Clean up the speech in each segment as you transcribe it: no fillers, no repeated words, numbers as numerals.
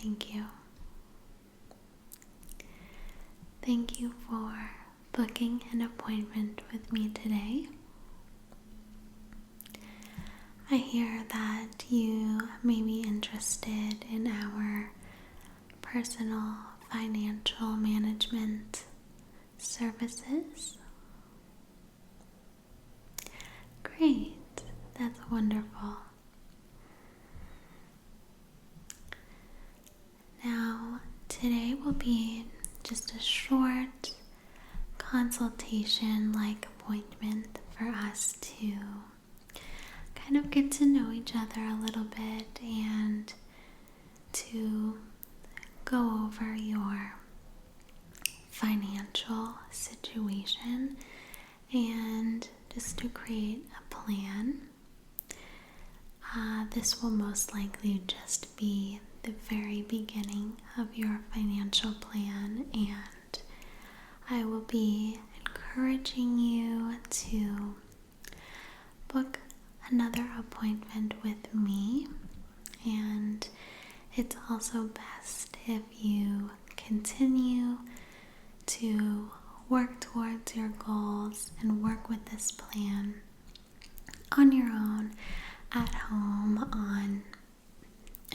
Thank you. Thank you for booking an appointment with me today. I hear that you may be interested in our personal financial management services. Great, that's wonderful. Now, today will be just a short consultation-like appointment for us to kind of get to know each other a little bit and to go over your financial situation and just to create a plan. This will most likely just be the very beginning of your financial plan, and I will be encouraging you to book another appointment with me, and it's also best if you continue to work towards your goals and work with this plan on your own at home on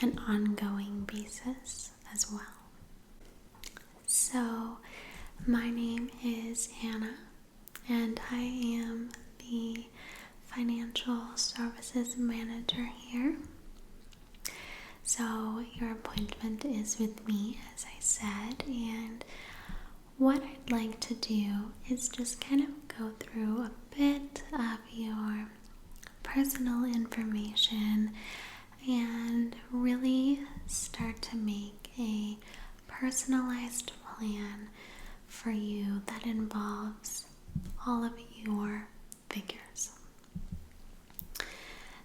an ongoing basis as well. So, my name is Anna, and I am the Financial Services Manager here. So, your appointment is with me, as I said, and what I'd like to do is just kind of go through a bit of your personal information and really start to make a personalized plan for you that involves all of your figures.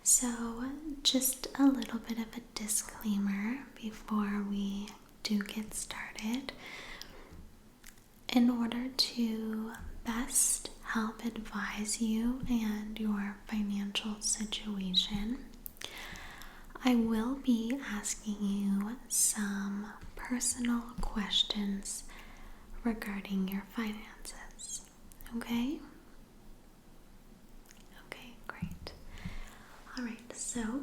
So, just a little bit of a disclaimer before we do get started. In order to best help advise you and your financial situation, I will be asking you some personal questions regarding your finances. Okay? Okay, great. Alright, so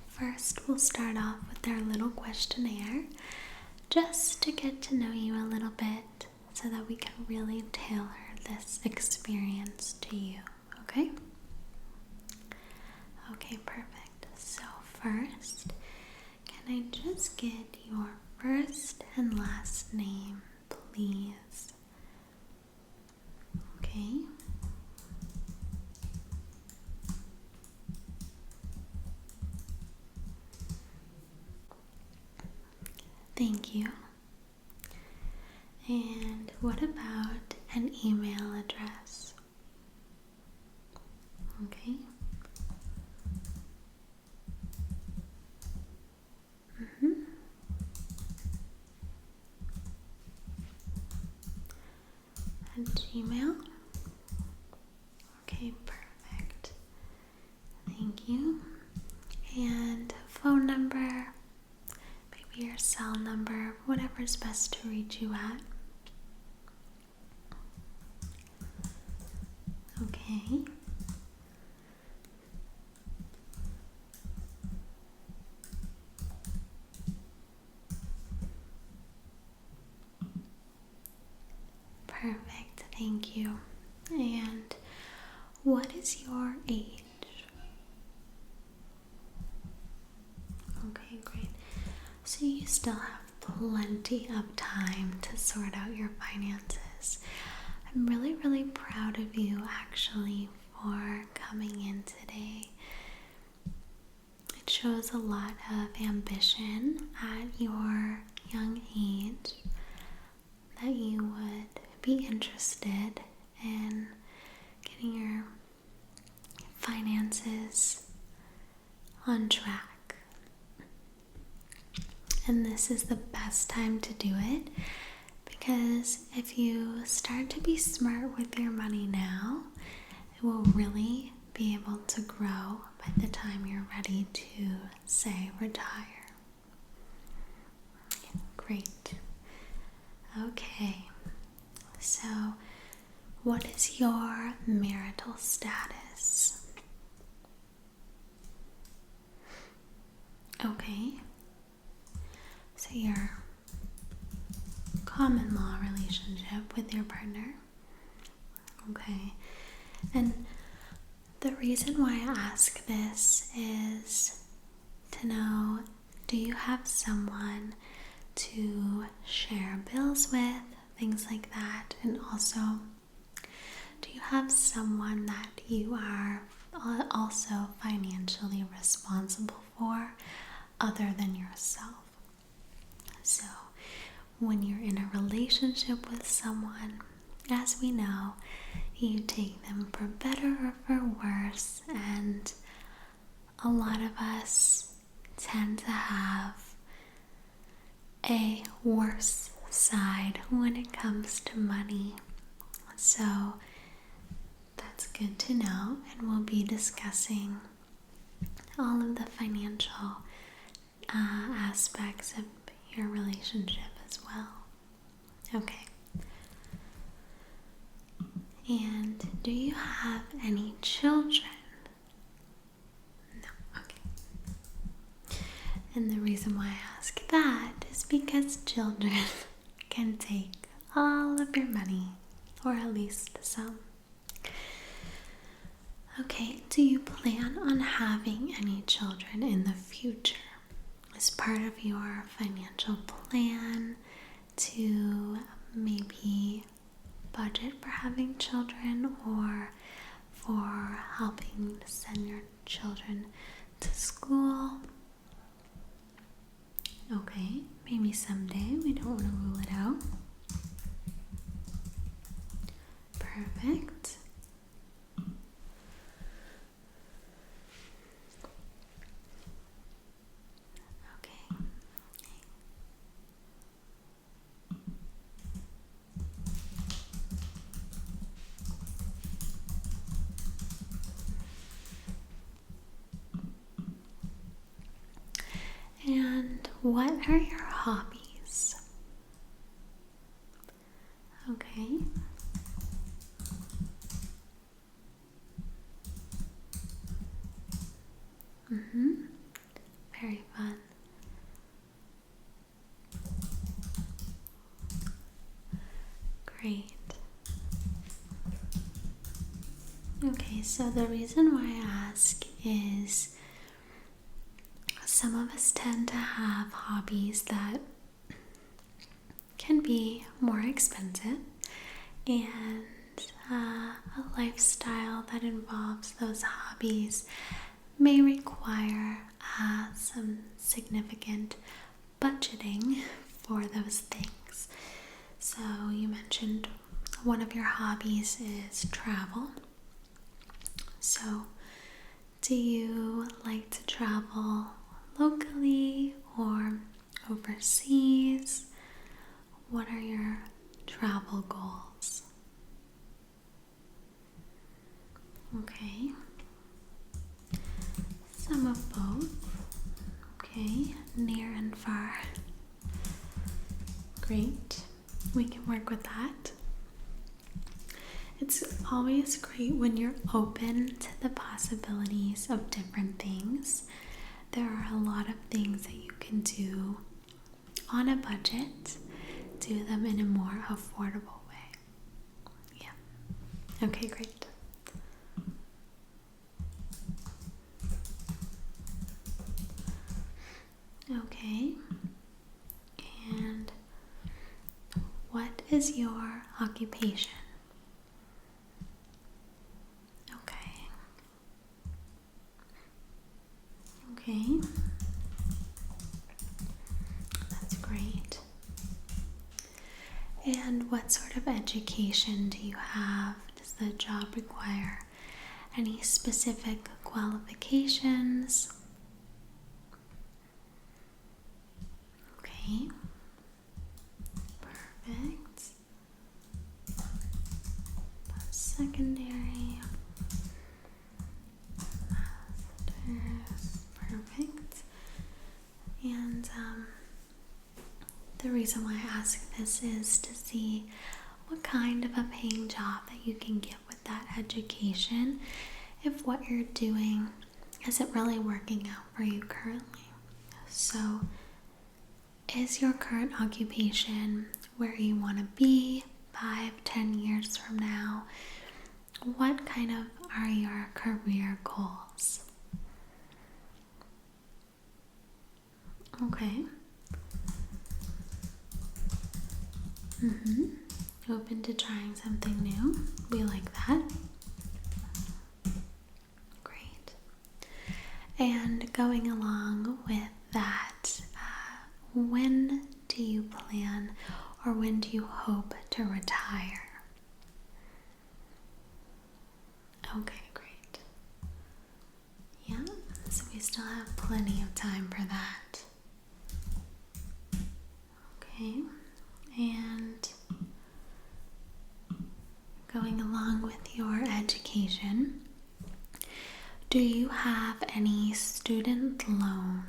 first we'll start off with our little questionnaire just to get to know you a little bit so that we can really tailor this experience to you. Okay? Okay, perfect. So first, can I just get your first and last name, please? Okay. Thank you. And what about an email address? Okay. At Gmail. Okay, perfect. Thank you. And phone number, maybe your cell number, whatever's best to reach you at. Okay. Perfect, thank you. And what is your age? Okay, great. So you still have plenty of time to sort out your finances. I'm really, really proud of you actually for coming in today. It shows a lot of ambition at your young age that you would be interested in getting your finances on track. And this is the best time to do it, because if you start to be smart with your money now, it will really be able to grow by the time you're ready to, say, retire. Great. Okay. So, what is your marital status? Okay. So, your common law relationship with your partner. Okay. And the reason why I ask this is to know, do you have someone to share bills with, things like that? And also, do you have someone that you are also financially responsible for other than yourself? So, when you're in a relationship with someone, as we know, you take them for better or for worse, and a lot of us tend to have a worse side when it comes to money. So that's good to know, and we'll be discussing all of the financial aspects of your relationship as well. Okay. And do you have any children? No. Okay. And the reason why I ask that is because children can take all of your money, or at least some. Okay, do you plan on having any children in the future? As part of your financial plan to maybe budget for having children, or for helping send your children to school? Okay, maybe someday. We don't want to rule it out. Perfect. Okay. And what are your hobbies? Okay. Very fun. Great. Okay, so the reason why I ask is some of us tend to have hobbies that can be more expensive, and a lifestyle that involves those hobbies may require some significant budgeting for those things. So you mentioned one of your hobbies is travel. So do you like to travel locally or overseas? What are your travel goals? Okay. Some of both. Okay. Near and far. Great. We can work with that. It's always great when you're open to the possibilities of different things. There are a lot of things that you can do on a budget, do them in a more affordable way. Yeah. Okay, great. Okay. And what is your occupation? Okay, that's great. And what sort of education do you have? Does the job require any specific qualifications? Okay, perfect. Secondary, master's. Perfect. And the reason why I ask this is to see what kind of a paying job that you can get with that education if what you're doing isn't really working out for you currently. So, is your current occupation where you want to be 5-10 years from now? What kind of are your career goals? Okay. Open to trying something new. We like that. Great. And going along with that, when do you plan or when do you hope to retire? Okay, great. Yeah, so we still have plenty of time for that. Okay, and going along with your education, do you have any student loan?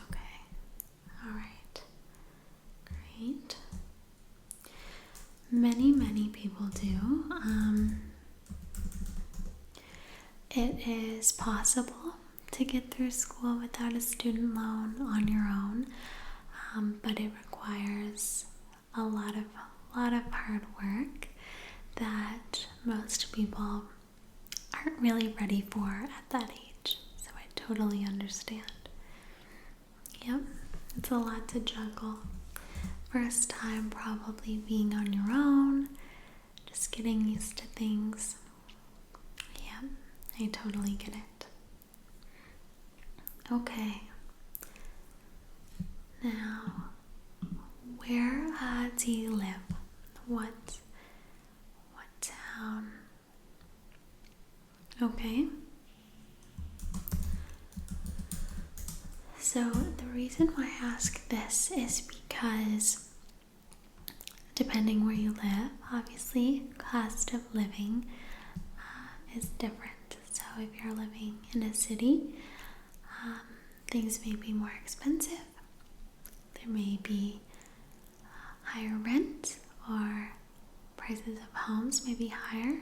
Okay, all right, great. Many people do. It is possible to get through school without a student loan on your own, but it requires a lot of hard work that most people aren't really ready for at that age. So I totally understand. Yep, it's a lot to juggle. First time probably being on your own, just getting used to things. Yep, I totally get it. Okay. Now, where do you live? What town? Okay. So the reason why I ask this is because depending where you live, obviously cost of living is different. So if you're living in a city, things may be more expensive. There may be higher rent, or prices of homes may be higher.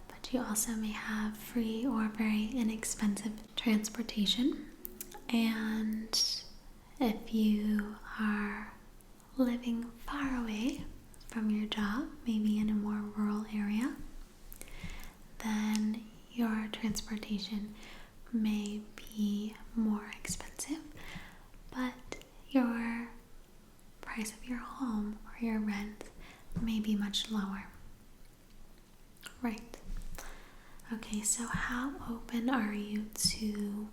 But you also may have free or very inexpensive transportation. And if you are living far away from your job, maybe in a more rural area, then your transportation may be more expensive, but your price of your home or your rent may be much lower. Right. Okay, so how open are you to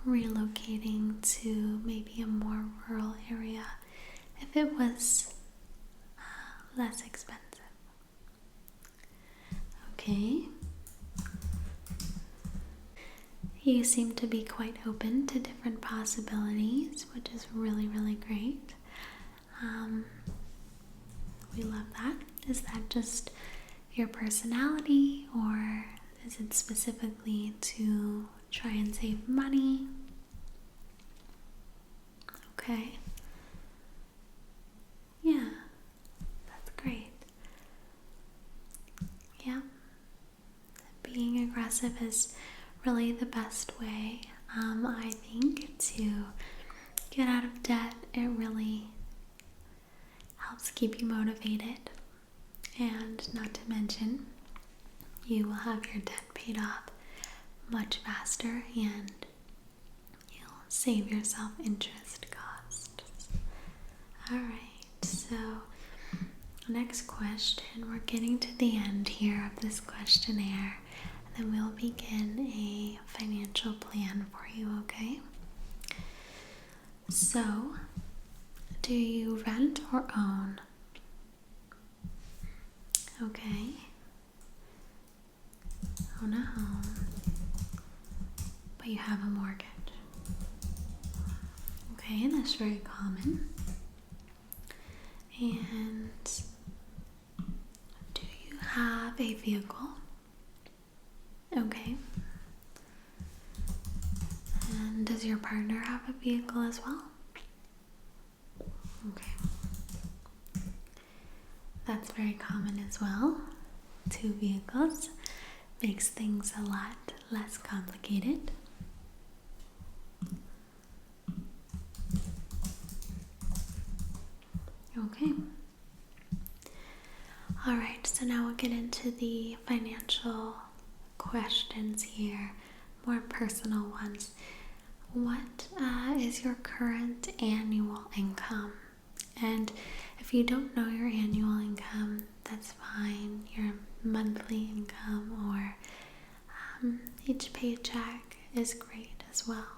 relocating to maybe a more rural area if it was less expensive? Okay. You seem to be quite open to different possibilities, which is really great. We love that. Is that just your personality, or is it specifically to try and save money? Okay. Yeah, that's great. Yeah. Being aggressive is really the best way, I think, to get out of debt. It really helps keep you motivated, and not to mention you will have your debt paid off much faster, and you'll save yourself interest costs. Alright, so next question. We're getting to the end here of this questionnaire, and then we'll begin a financial plan for you, okay? So, do you rent or own? Okay. Own a home, but you have a mortgage. Okay, that's very common. And do you have a vehicle? Okay. And does Does your partner have a vehicle as well? Okay. That's very common as well. 2 vehicles makes things a lot less complicated. Okay. Alright, so now we'll get into the financial questions here, more personal ones. What is your current annual income? And if you don't know your annual income, that's fine. Your monthly income or each paycheck is great as well.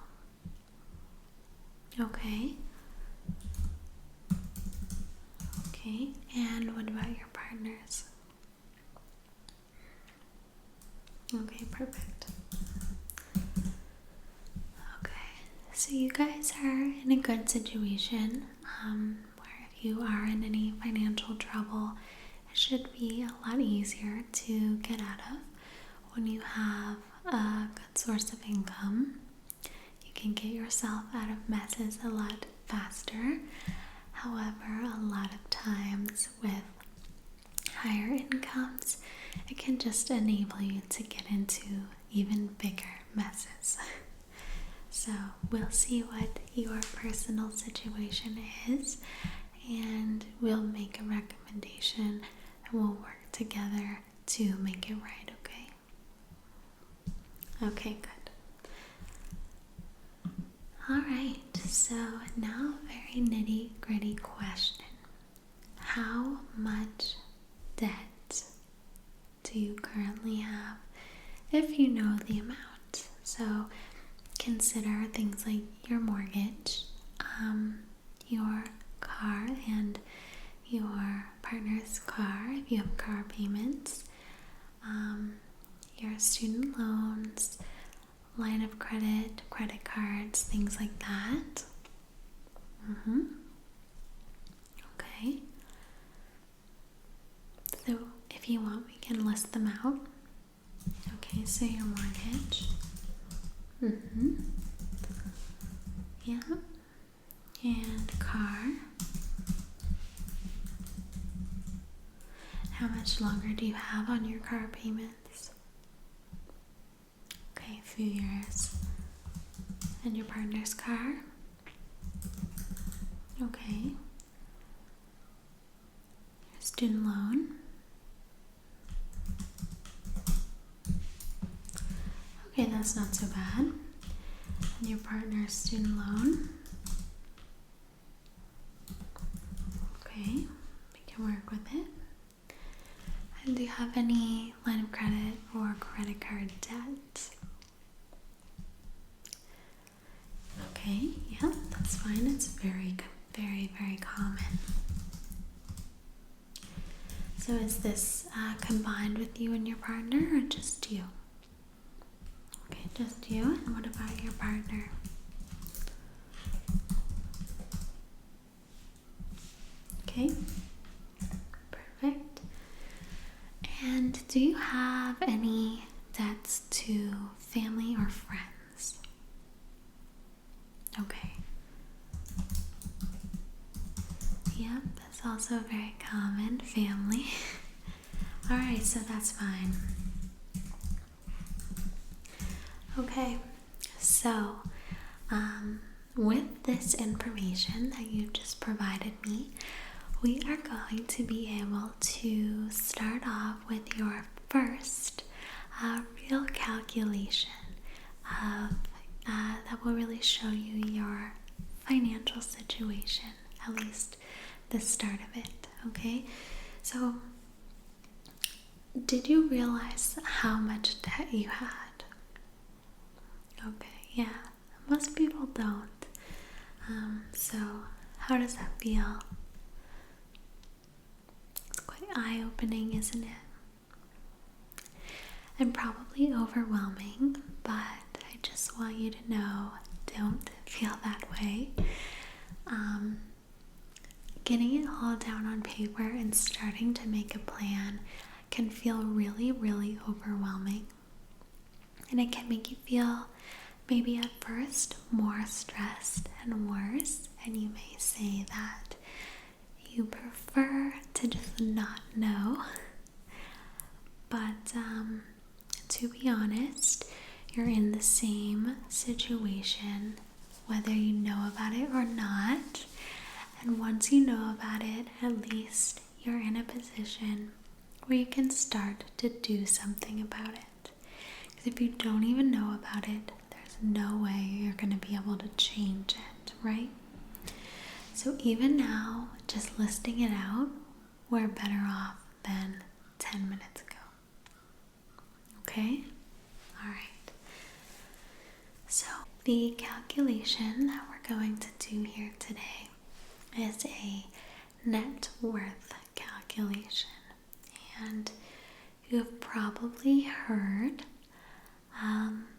Okay. Okay, and what about your partners? Okay, perfect. Okay, so you guys are in a good situation where if you are in any financial trouble, it should be a lot easier to get out of when you have a good source of income. You can get yourself out of messes a lot faster. However, a lot of times with higher incomes, it can just enable you to get into even bigger messes. So we'll see what your personal situation is, and we'll make a recommendation and we'll work together to make it right, okay? Okay, good. Alright, so now a very nitty-gritty question. How much debt do you currently have, if you know the amount? So consider things like your mortgage, your car and your partner's car, if you have car payments, your student loans, line of credit, credit cards, things like that. Okay. So if you want, we can list them out. Okay, so your mortgage. Yeah. And car. How much longer do you have on your car payments? Okay, a few years. And your partner's car? Okay. Your student loan? Okay, that's not so bad. And your partner's student loan? Okay, we can work with it. And do you have any line of credit or credit card debt? Okay, yeah, that's fine. It's very, very, very common. So is this combined with you and your partner, or just you? Okay, just you. And what about your partner? Okay, perfect. And do you have any debts to family or friends? Okay. Yep, that's also very common, family. Alright, so that's fine. Okay, so with this information that you just provided me, we are going to be able to start off with your first real calculation of that will really show you your financial situation, at least the start of it, okay? So, did you realize how much debt you had? Okay, yeah, most people don't. So, how does that feel? It's quite eye-opening, isn't it? And probably overwhelming, but I just want you to know, don't feel that way. Getting it all down on paper and starting to make a plan can feel really, really overwhelming. And it can make you feel maybe at first more stressed and worse, and you may say that you prefer to just not know. But to be honest, you're in the same situation whether you know about it or not. And once you know about it, at least you're in a position where you can start to do something about it. Because if you don't even know about it, there's no way you're going to be able to change it, right? So even now, just listing it out, we're better off than 10 minutes ago. Okay? All right. So the calculation that we're going to do here today is a net worth calculation. And you've probably heard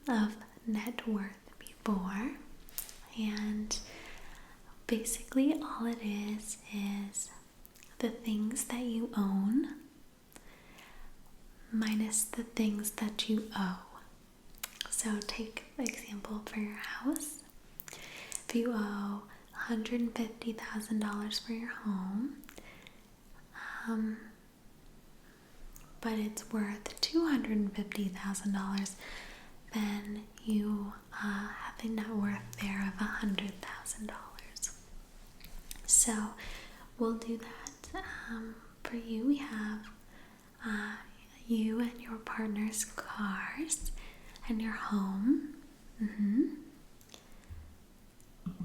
of net worth before. And basically all it is the things that you own minus the things that you owe. So take the example for your house. If you owe $150,000 for your home, but it's worth $250,000, then you have a net worth there of $100,000. So we'll do that. For you, we have you and your partner's cars and your home.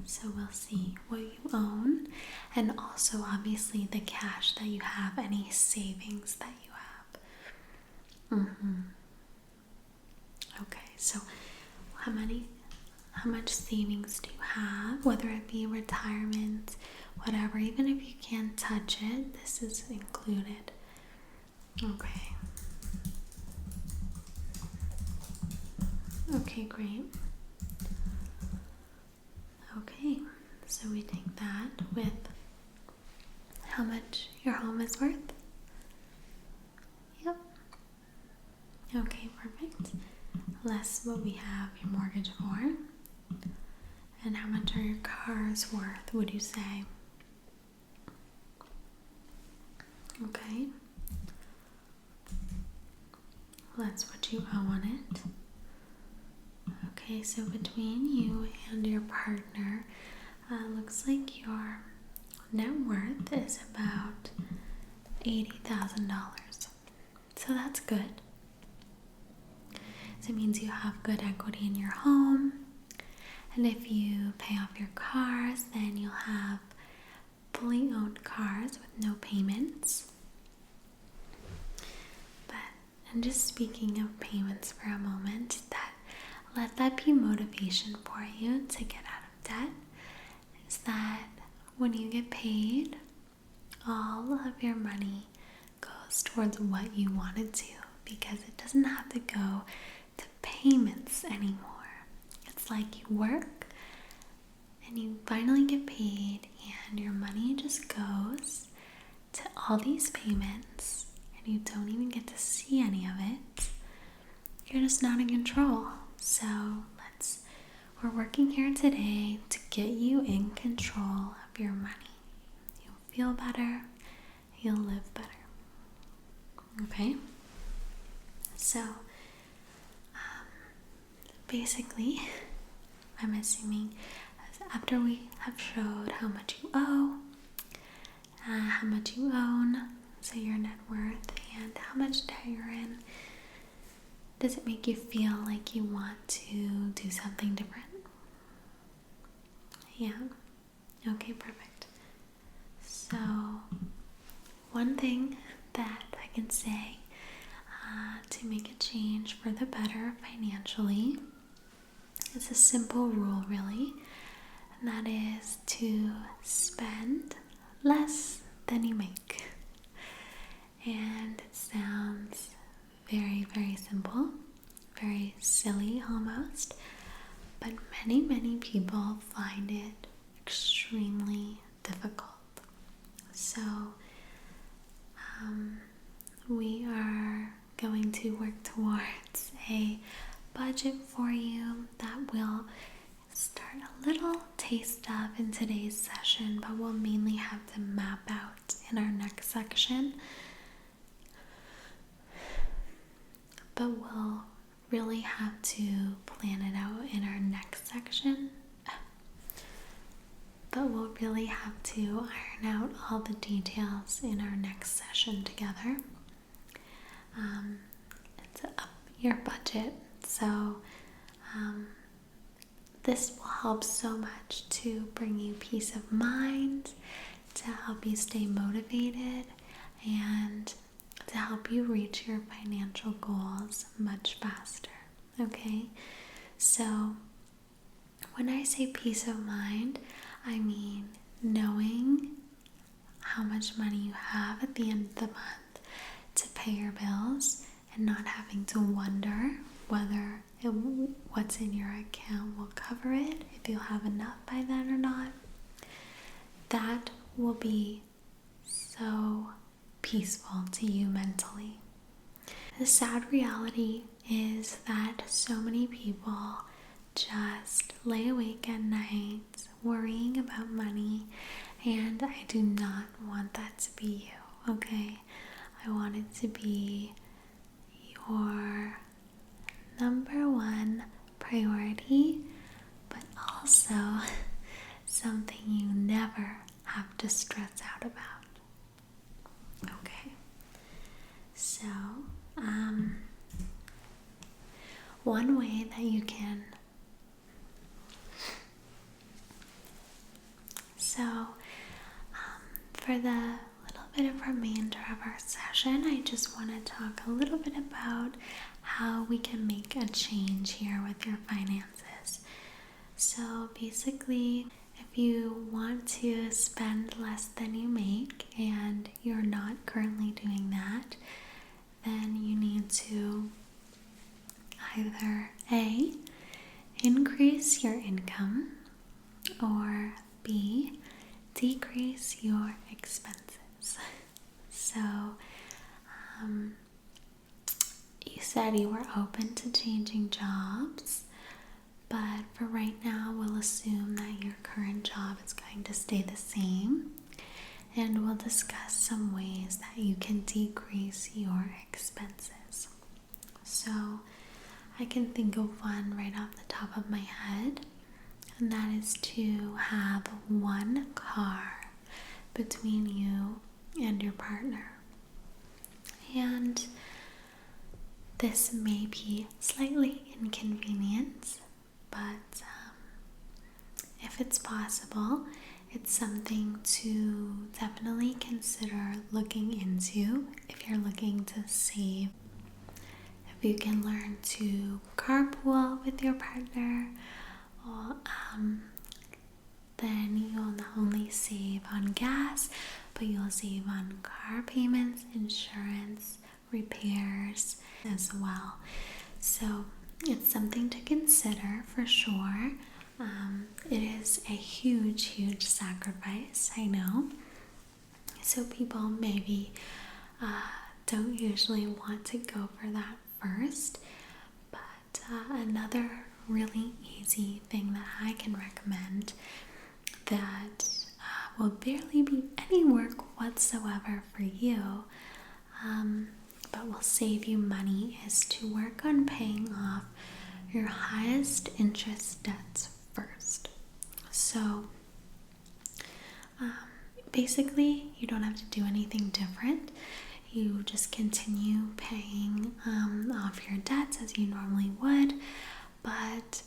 So we'll see what you own, and also obviously the cash that you have, any savings that you have. Okay, so how much savings do you have, whether it be retirement, whatever, even if you can't touch it, this is included. Okay. Okay, great. Okay, so we take that with how much your home is worth. Yep. Okay, perfect. Less what we have your mortgage for. And how much are your cars worth, would you say? Okay. That's what you owe on it. Okay, so between you and your partner, looks like your net worth is about $80,000. So that's good. So it means you have good equity in your home. And if you pay off your cars, then you'll have fully owned cars with no payments. And just speaking of payments for a moment, let that be motivation for you to get out of debt, is that when you get paid, all of your money goes towards what you wanted to, because it doesn't have to go to payments anymore. It's like you work and you finally get paid and your money just goes to all these payments, and you don't even get to see any of it. You're just not in control. So we're working here today to get you in control of your money. You'll feel better, you'll live better. Okay? So, basically, I'm assuming after we have showed how much you owe, how much you own, so your net worth, and how much debt you're in, does it make you feel like you want to do something different? Yeah? Okay, perfect. So, one thing that I can say to make a change for the better financially is a simple rule, really, and that is to spend less than you make. And it sounds very, very simple, very silly almost, but many people find it extremely difficult. So we are going to work towards a budget for you that we'll start a little taste of in today's session, but we'll mainly have to map out in our next section. But we'll really have to plan it out in our next section. But we'll really have to iron out all the details in our next session together. To up your budget. So this will help so much to bring you peace of mind, to help you stay motivated, and to help you reach your financial goals much faster. Okay? So when I say peace of mind, I mean knowing how much money you have at the end of the month to pay your bills and not having to wonder whether what's in your account will cover it, if you'll have enough by then or not. That will be so peaceful to you mentally. The sad reality is that so many people just lay awake at night worrying about money, and I do not want that to be you, okay? I want it to be your number one priority, but also something you never have to stress out about. Okay, so one way that you can for the little bit of remainder of our session, I just want to talk a little bit about how we can make a change here with your finances. So basically, if you want to spend less than you make and you're not currently doing that, then you need to either A, increase your income, or B, decrease your expenses. So you said you were open to changing jobs, but for right now we'll assume that your current job is going to stay the same, and we'll discuss some ways that you can decrease your expenses. So I can think of one right off the top of my head, and that is to have one car between you and your partner. And this may be slightly inconvenient, but if it's possible, it's something to definitely consider looking into if you're looking to save. If you can learn to carpool with your partner, then you'll not only save on gas, but you'll save on car payments, insurance, repairs as well. So it's something to consider for sure. It is a huge sacrifice, I know. So people maybe don't usually want to go for that first, but another really easy thing that I can recommend that will barely be any work whatsoever for you, but will save you money, is to work on paying off your highest interest debts first. So basically you don't have to do anything different. You just continue paying off your debts as you normally would, but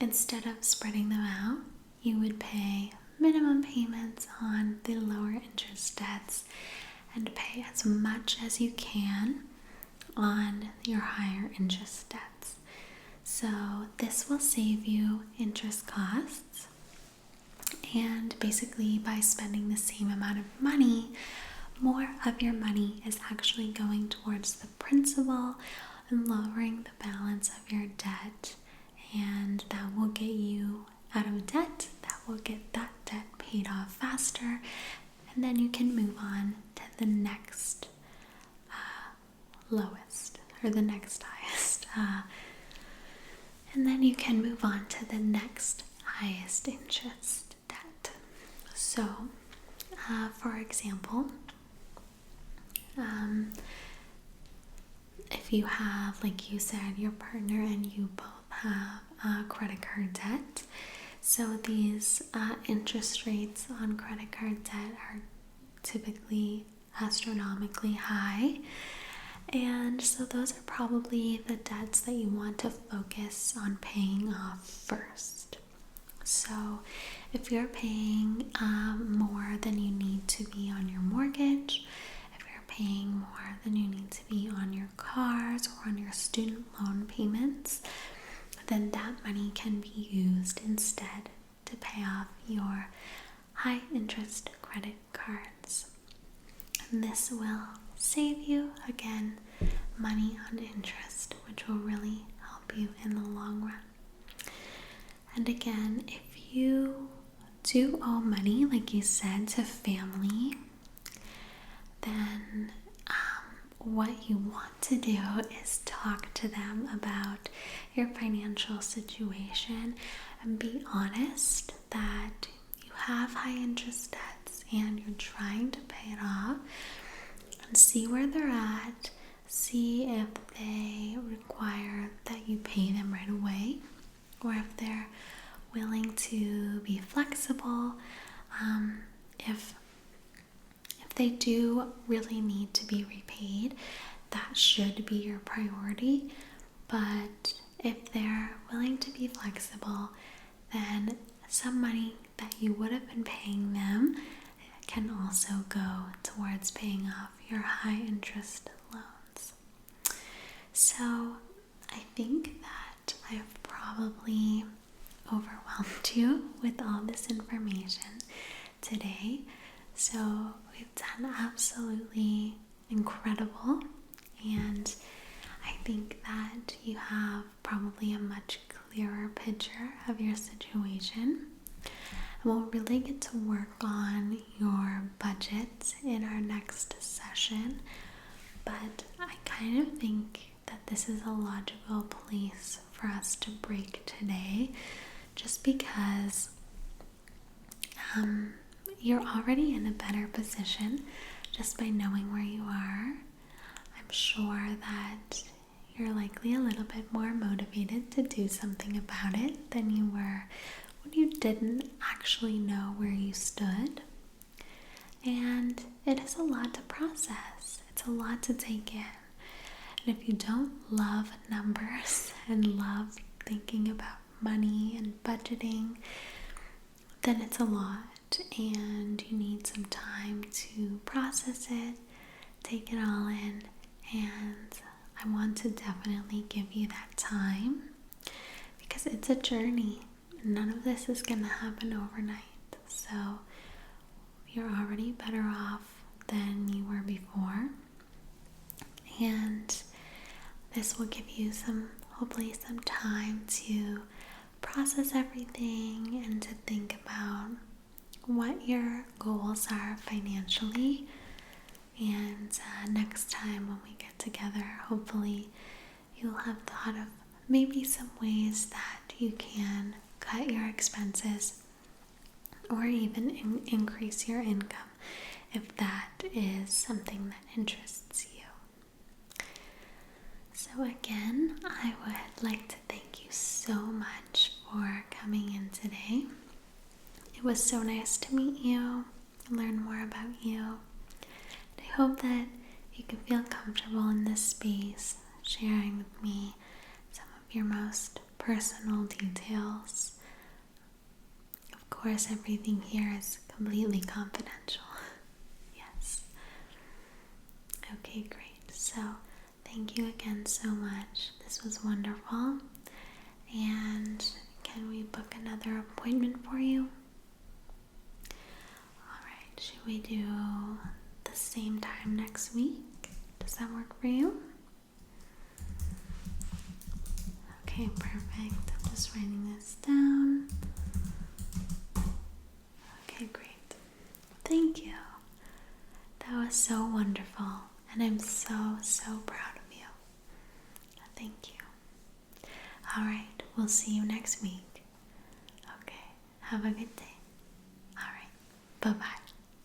instead of spreading them out, you would pay minimum payments on the lower interest debts and pay as much as you can on your higher interest debts. So this will save you interest costs, and basically by spending the same amount of money, more of your money is actually going towards the principal and lowering the balance of your debt, and that will get you out of debt. That will get that debt paid off faster, and then you can move on to the next lowest or the next highest And then you can move on to the next highest interest debt. So, for example, if you have, like you said, your partner and you both have credit card debt, so these interest rates on credit card debt are typically astronomically high. And so those are probably the debts that you want to focus on paying off first. So if you're paying more than you need to be on your mortgage, if you're paying more than you need to be on your cars or on your student loan payments, then that money can be used instead to pay off your high interest credit cards. And this will save you, again, money on interest, which will really help you in the long run. And again, if you do owe money, like you said, to family, then what you want to do is talk to them about your financial situation and be honest that you have high interest debts and you're trying to pay it off, and see where they're at, see if they require that you pay them right away, or if they're willing to be flexible. If they do really need to be repaid, that should be your priority. But if they're willing to be flexible, then some money that you would have been paying them can also go towards paying off your high interest loans. So I think that I've probably overwhelmed you with all this information today. So we've done absolutely incredible, and I think that you have probably a much clearer picture of your situation. We'll really get to work on your budget in our next session, but I kind of think that this is a logical place for us to break today, just because you're already in a better position just by knowing where you are. I'm sure that you're likely a little bit more motivated to do something about it than you were when you didn't actually know where you stood. And it is a lot to process. It's a lot to take in. And if you don't love numbers and love thinking about money and budgeting, then it's a lot, and you need some time to process it, take it all in, and I want to definitely give you that time, because it's a journey. None of this is going to happen overnight. So you're already better off than you were before, and this will give you hopefully some time to process everything and to think about what your goals are financially. And next time when we get together, hopefully you'll have thought of maybe some ways that you can cut your expenses or even increase your income if that is something that interests you. So again, I would like to thank you so much for coming in today. It was so nice to meet you, learn more about you. I hope that you can feel comfortable in this space, sharing with me some of your most personal details. Of course, everything here is completely confidential. Yes. Okay, great. So, thank you again so much. This was wonderful. And can we book another appointment for you? Alright, should we do the same time next week? Does that work for you? Okay, perfect. I'm just writing this down. Okay, great. Thank you. That was so wonderful, and I'm so proud of you. Thank you. Alright, we'll see you next week. Okay, have a good day. Alright, bye bye.